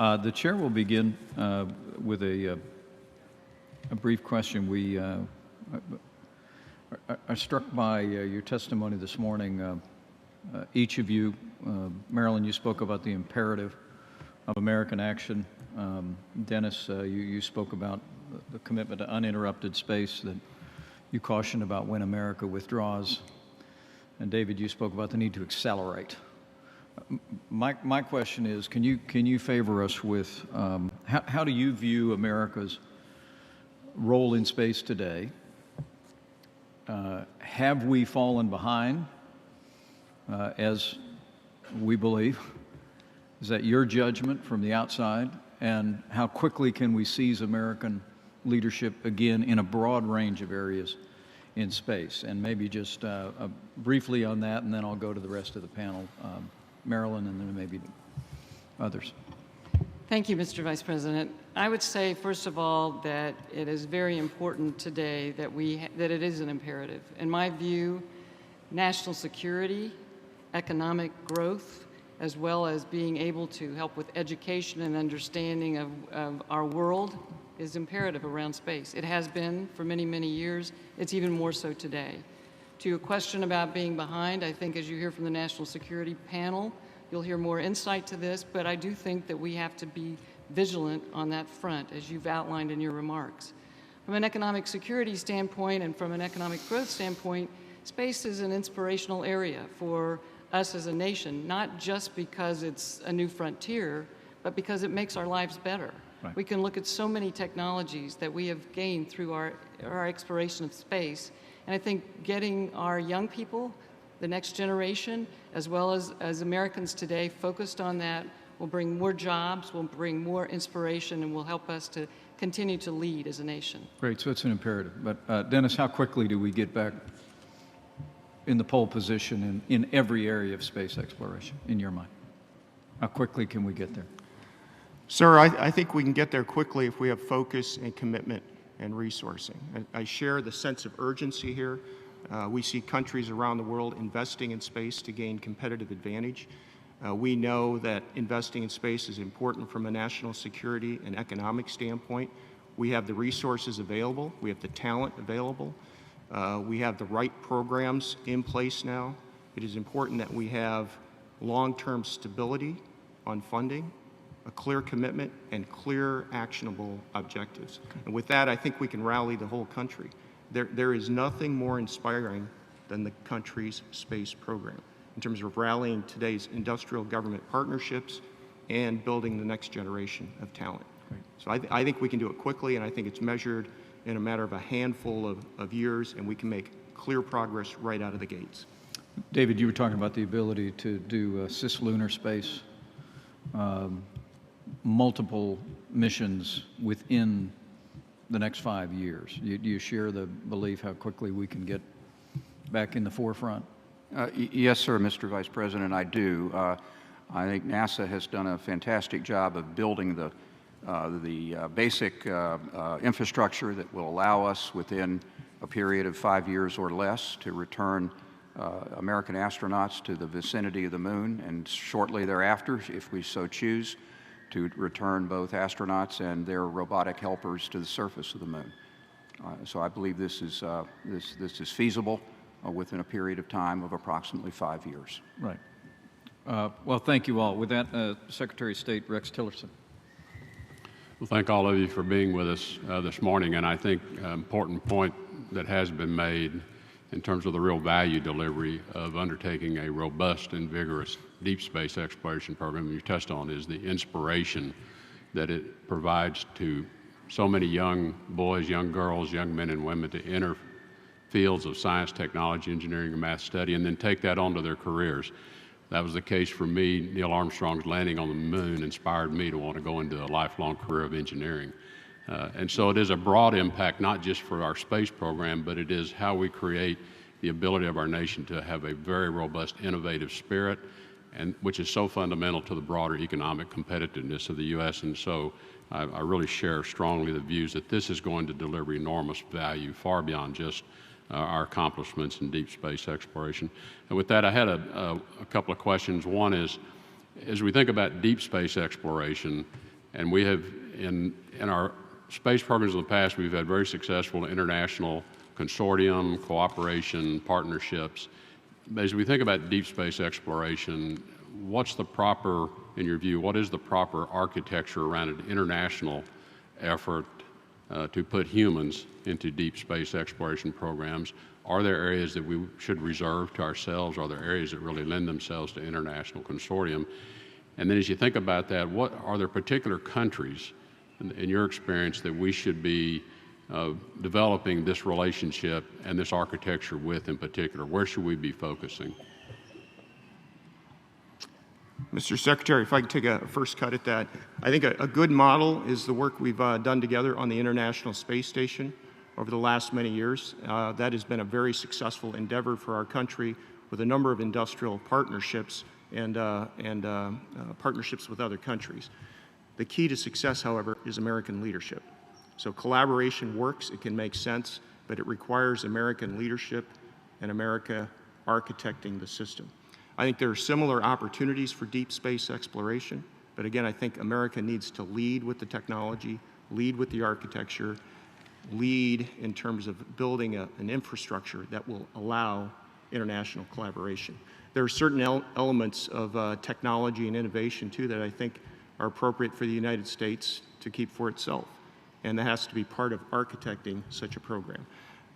The chair will begin with a brief question. We are struck by your testimony this morning. Each of you, Marilyn, you spoke about the imperative of American action. Dennis, you spoke about the commitment to uninterrupted space that you cautioned about when America withdraws. And David, you spoke about the need to accelerate. My question is, can you favor us with how do you view America's role in space today? Have we fallen behind, as we believe? Is that your judgment from the outside? And how quickly can we seize American leadership again in a broad range of areas in space? And maybe just briefly on that, and then I'll go to the rest of the panel. Marilyn, and then maybe others. Thank you, Mr. Vice President. I would say, first of all, that it is very important today that it is an imperative. In my view, national security, economic growth, as well as being able to help with education and understanding of our world is imperative around space. It has been for many, many years. It's even more so today. To your question about being behind, I think as you hear from the National Security Panel, you'll hear more insight to this, but I do think that we have to be vigilant on that front, as you've outlined in your remarks. From an economic security standpoint and from an economic growth standpoint, space is an inspirational area for us as a nation, not just because it's a new frontier, but because it makes our lives better. Right. We can look at so many technologies that we have gained through our exploration of space. And I think getting our young people, the next generation, as well as Americans today, focused on that will bring more jobs, will bring more inspiration, and will help us to continue to lead as a nation. Great, so it's an imperative. But Dennis, how quickly do we get back in the pole position in every area of space exploration, in your mind? How quickly can we get there? Sir, I think we can get there quickly if we have focus and commitment and resourcing. I share the sense of urgency here. We see countries around the world investing in space to gain competitive advantage. We know that investing in space is important from a national security and economic standpoint. We have the resources available. We have the talent available. We have the right programs in place now. It is important that we have long-term stability on funding, a clear commitment, and clear, actionable objectives. And with that, I think we can rally the whole country. There is nothing more inspiring than the country's space program in terms of rallying today's industrial government partnerships and building the next generation of talent. Right. So I think we can do it quickly, and I think it's measured in a matter of a handful of years, and we can make clear progress right out of the gates. David, you were talking about the ability to do cislunar space, multiple missions within the next 5 years. Do you share the belief how quickly we can get back in the forefront? Yes, sir, Mr. Vice President, I do. I think NASA has done a fantastic job of building the basic infrastructure that will allow us within a period of 5 years or less to return American astronauts to the vicinity of the moon, and shortly thereafter, if we so choose, to return both astronauts and their robotic helpers to the surface of the moon. So I believe this is feasible within a period of time of approximately 5 years. Right. Well, thank you all. With that, Secretary of State Rex Tillerson. Well, thank all of you for being with us this morning, and I think an important point that has been made in terms of the real value delivery of undertaking a robust and vigorous deep space exploration program you touched on is the inspiration that it provides to so many young boys, young girls, young men and women to enter fields of science, technology, engineering, and math study, and then take that on to their careers. That was the case for me. Neil Armstrong's landing on the moon inspired me to want to go into a lifelong career of engineering. And so it is a broad impact, not just for our space program, but it is how we create the ability of our nation to have a very robust, innovative spirit, and which is so fundamental to the broader economic competitiveness of the U.S. And so I really share strongly the views that this is going to deliver enormous value far beyond just our accomplishments in deep space exploration. And with that, I had a couple of questions. One is, as we think about deep space exploration, And we have, in our space programs in the past, we've had very successful international consortium, cooperation, partnerships. As we think about deep space exploration, what's the proper, in your view, what is the proper architecture around an international effort to put humans into deep space exploration programs? Are there areas that we should reserve to ourselves? Are there areas that really lend themselves to international consortium? And then as you think about that, what are there particular countries, in your experience, that we should be developing this relationship and this architecture with in particular? Where should we be focusing? Mr. Secretary, if I could take a first cut at that. I think a good model is the work we've done together on the International Space Station over the last many years. That has been a very successful endeavor for our country with a number of industrial partnerships and partnerships with other countries. The key to success, however, is American leadership. So collaboration works, it can make sense, but it requires American leadership and America architecting the system. I think there are similar opportunities for deep space exploration, but again, I think America needs to lead with the technology, lead with the architecture, lead in terms of building an infrastructure that will allow international collaboration. There are certain elements of technology and innovation, too, that I think are appropriate for the United States to keep for itself, and that has to be part of architecting such a program.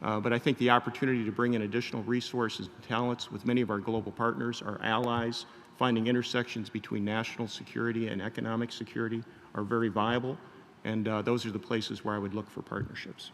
But I think the opportunity to bring in additional resources and talents with many of our global partners, our allies, finding intersections between national security and economic security are very viable, and those are the places where I would look for partnerships.